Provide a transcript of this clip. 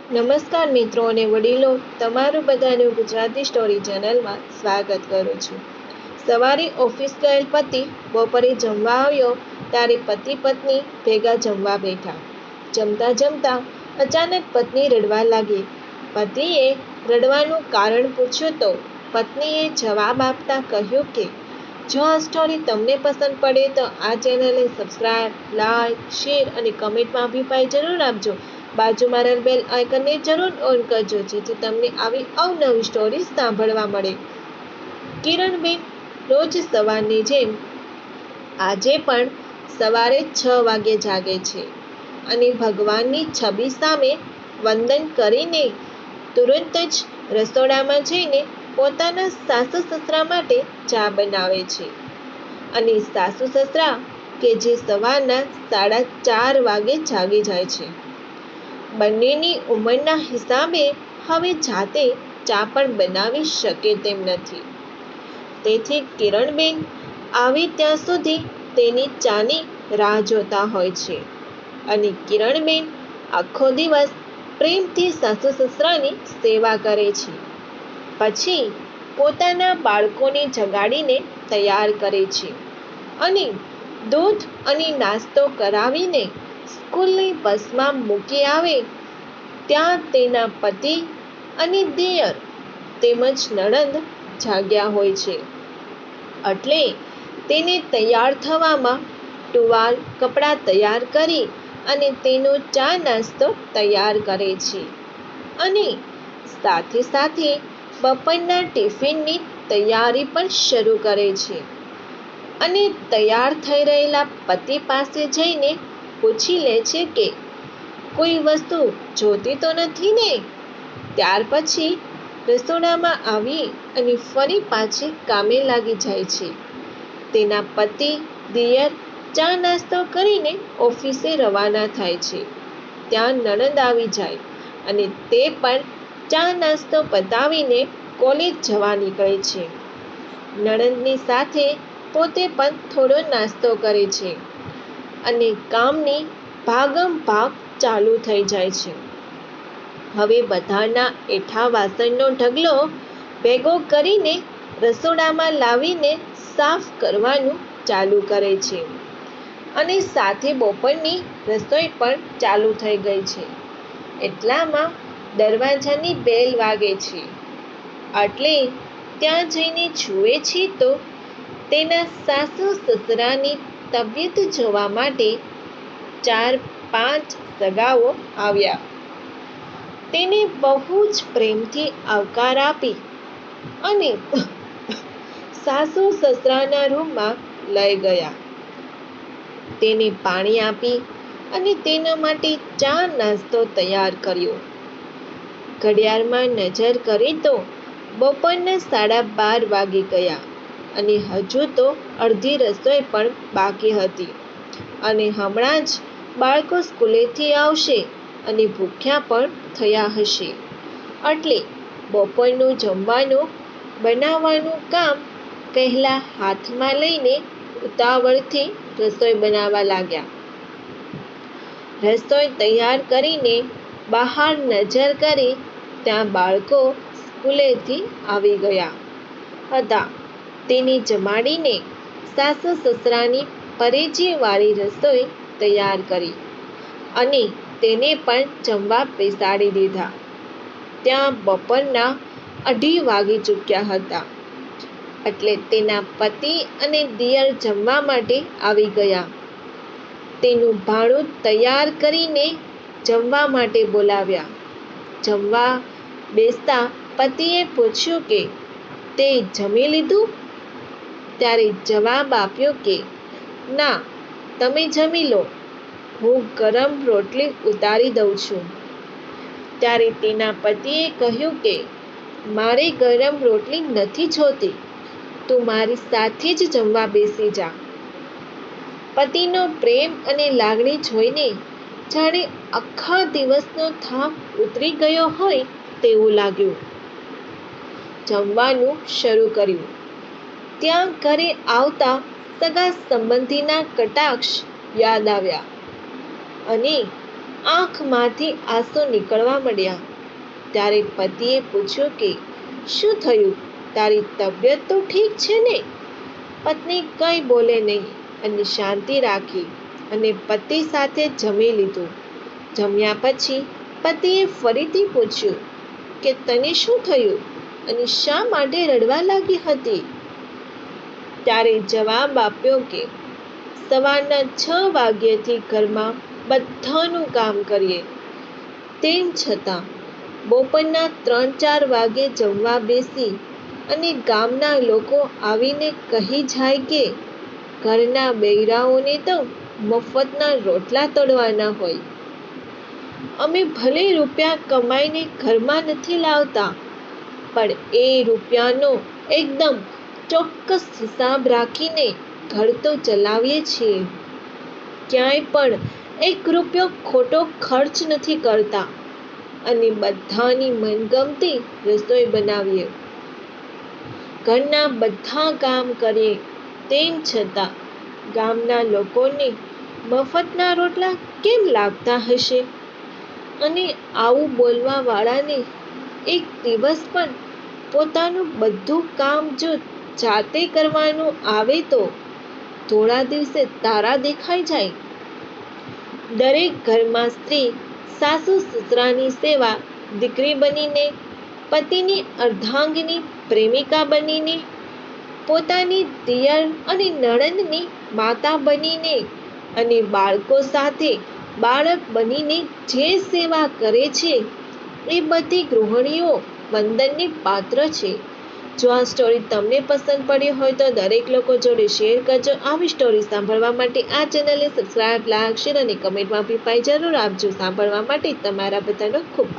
નમસ્કાર મિત્રો અને વડીલો, તમારું બધાનું ગુજરાતી સ્ટોરી ચેનલમાં સ્વાગત કરું છું. સવારે ઓફિસ ગયેલ પતિ બપોરે જમવા આવ્યો ત્યારે પતિ પત્ની ભેગા જમવા બેઠા. જમતા જમતા અચાનક પત્ની રડવા લાગી. પતિએ રડવાનું કારણ પૂછ્યું તો પત્નીએ જવાબ આપતા કહ્યું કે જો આ સ્ટોરી તમને પસંદ પડે તો આ ચેનલને સબસ્ક્રાઈબ, લાઈક, શેર અને કમેન્ટમાં અભિપ્રાય જરૂર આપજો. બાજુમાં રહેલ બેલ આઇકનને જરૂર ઓન કરજો જેથી તમને આવી અવનવી સ્ટોરી સાંભળવા મળે. કિરણબેન રોજ સવારની જેમ આજે પણ સવારે 6 વાગે જાગે છે અને ભગવાનની છબી સામે વંદન કરીને તુરંત જ રસોડામાં જઈને પોતાના સાસુ સસરા માટે ચા બનાવે છે. અને સાસુ સસરા કે જે સવારના 4:30 વાગે જાગી જાય છે. બંનેની ઉંમરના હિસાબે હવે જાતે ચા પણ બનાવી શકે તેમ નથી. તેથી કિરણબેન આવે ત્યાં સુધી તેની ચાની રાહ જોતા હોય છે. અને કિરણબેન આખો દિવસ પ્રેમથી સાસુ સસરાની સેવા કરે છે. પછી પોતાના બાળકોને જગાડીને તૈયાર કરે છે અને દૂધ અને નાસ્તો કરાવીને સ્કૂલની બસમાં મૂકી આવે ત્યાં તેના પતિ અને દિયર તેમજ નણંદ જાગ્યા હોય છે. એટલે તેને તૈયાર થવામાં ટુવાલ કપડાં તૈયાર કરી અને તેનો ચા નાસ્તો તૈયાર કરે છે અને સાથે સાથે બપોરના ટિફિનની તૈયારી પણ શરૂ કરે છે. અને તૈયાર થઈ રહેલા પતિ પાસે જઈને પૂછી લે છે કે કોઈ વસ્તુ જોતી તો નથી ને? ત્યાર પછી રસોડામાં આવી અને ફરી પાછી કામે લાગી જાય છે. તેના પતિ દિયર ચા નાસ્તો કરીને ઓફિસે રવાના થાય છે. ત્યાં નણંદ આવી જાય અને તે પણ ચા નાસ્તો પતાવીને કોલેજ જવા નીકળે છે. નણંદની સાથે પોતે પણ થોડો નાસ્તો કરે છે અને કામની ભાગમ ભાગ ચાલુ થઈ જાય છે. હવે બધાના એઠા વાસણનો ઢગલો ભેગો કરીને રસોડામાં લાવીને સાફ કરવાનું ચાલુ કરે છે અને સાથે બપોરની રસોઈ પણ ચાલુ થઈ ગઈ છે. એટલામાં દરવાજાની બેલ વાગે છે. એટલે ત્યાં જઈને જુએ છે તો તેના સાસુ સસરાની તબિયત જોવા માટે 4-5 સગાઓ આવ્યા. તેને બહુ જ પ્રેમથી આવકાર આપી અને સાસુ સસરાના રૂમમાં લઈ ગયા. તેને પાણી આપી અને તેના માટે ચા નાસ્તો તૈયાર કર્યો. ઘડિયાળમાં નજર કરી તો બપોરના 12:30 વાગી ગયા અને હજુ તો અડધી રસોઈ પણ બાકી હતી. અને હમણાં જ બાળકો સ્કૂલેથી આવશે અને ભૂખ્યા પણ થયા હશે. એટલે બપોરનું જમવાનું બનાવવાનું કામ પહેલા હાથમાં લઈને ઉતાવળથી રસોઈ બનાવવા લાગ્યા. રસોઈ તૈયાર કરીને બહાર નજર કરી ત્યાં બાળકો સ્કૂલેથી આવી ગયા હતા. તેને જમાડીને સાસુ સસરાની પરેજીવાળી રસોઈ તૈયાર કરી અને તેને પણ જમવા બેસાડી દીધા. ત્યાં બપોરના 2:30 વાગી ચૂક્યા હતા. એટલે તેના પતિ અને દિયર જમવા માટે આવી ગયા. તેનું ભાણું તૈયાર કરીને જમવા માટે બોલાવ્યા. જમવા બેસતા પતિએ પૂછ્યું કે તે જમી લીધું? ત્યારે જવાબ આપ્યો કે ના, તમે જમી લો, હું ગરમ રોટલી ઉતારી દઉં છું. ત્યારે તેના પતિએ કહ્યું કે મારે ગરમ રોટલી નથી જોતી, તું મારી સાથે જ જમવા બેસી જા. પતિનો પ્રેમ અને લાગણી જોઈને જાણે આખા દિવસનો થાક ઉતરી ગયો હોય તેવું લાગ્યું. જમવાનું શરૂ કર્યું. ત્યાં ઘરે આવતા સગા સંબંધીના કટાક્ષ યાદ આવ્યા અને આંખમાંથી આંસુ નીકળવા મળ્યા. ત્યારે પતિએ પૂછ્યું કે શું થયું, તારી તબિયત તો ઠીક છે ને? પત્ની કંઈ બોલે નહીં અને શાંતિ રાખી અને પતિ સાથે જમી લીધું. જમ્યા પછી પતિએ ફરીથી પૂછ્યું કે તને શું થયું અને શા માટે રડવા લાગી હતી? ત્યારે જવાબ આપ્યો કે સવારના 6 વાગ્યાથી ઘરમાં બધાનું કામ કરીએ, તેમ છતાં બપોરના 3-4 વાગે જમવા બેસી અને ગામના લોકો આવીને કહી જાય કે ઘરના બૈરાઓને તો મફતના રોટલા તળવાના હોય. અમે ભલે રૂપિયા કમાઈને ઘરમાં નથી લાવતા, પણ એ રૂપિયાનો એકદમ ચોક્કસ હિસાબ રાખીને ઘર તો ચલાવીએ છીએ. ક્યાંય પણ 1 રૂપિયો ખોટો ખર્ચ નથી કરતા અને બધાની મનગમતી રસોઈ બનાવીએ. ઘરના બધા કામ કરીએ, તેમ છતાં ગામના લોકોને મફતના રોટલા કેમ લાગતા હશે? અને આવું બોલવા વાળાને એક દિવસ પણ પોતાનું બધું કામ જો જાતે કરવાનું આવે તો થોડા દિવસે તારા દેખાઈ જાય. દરેક ઘરમાં સ્ત્રી સાસુ સસરાની સેવા દીકરી બનીને, પતિની અર્ધાંગિની પ્રેમિકા બનીને, પોતાની દિયર અને નણંદની માતા બનીને અને બાળકો સાથે બાળક બનીને જે સેવા કરે છે એ બધી ગૃહિણીઓ વંદનની પાત્ર છે. જો આ સ્ટોરી તમને પસંદ પડી હોય તો દરેક લોકો જોડે શેર કરજો. આવી સ્ટોરી સાંભળવા માટે આ ચેનલને સબસ્ક્રાઇબ, લાઈક, શેર અને કમેન્ટમાં અભિપ્રાય જરૂર આપજો. સાંભળવા માટે તમારા બધાનો ખૂબ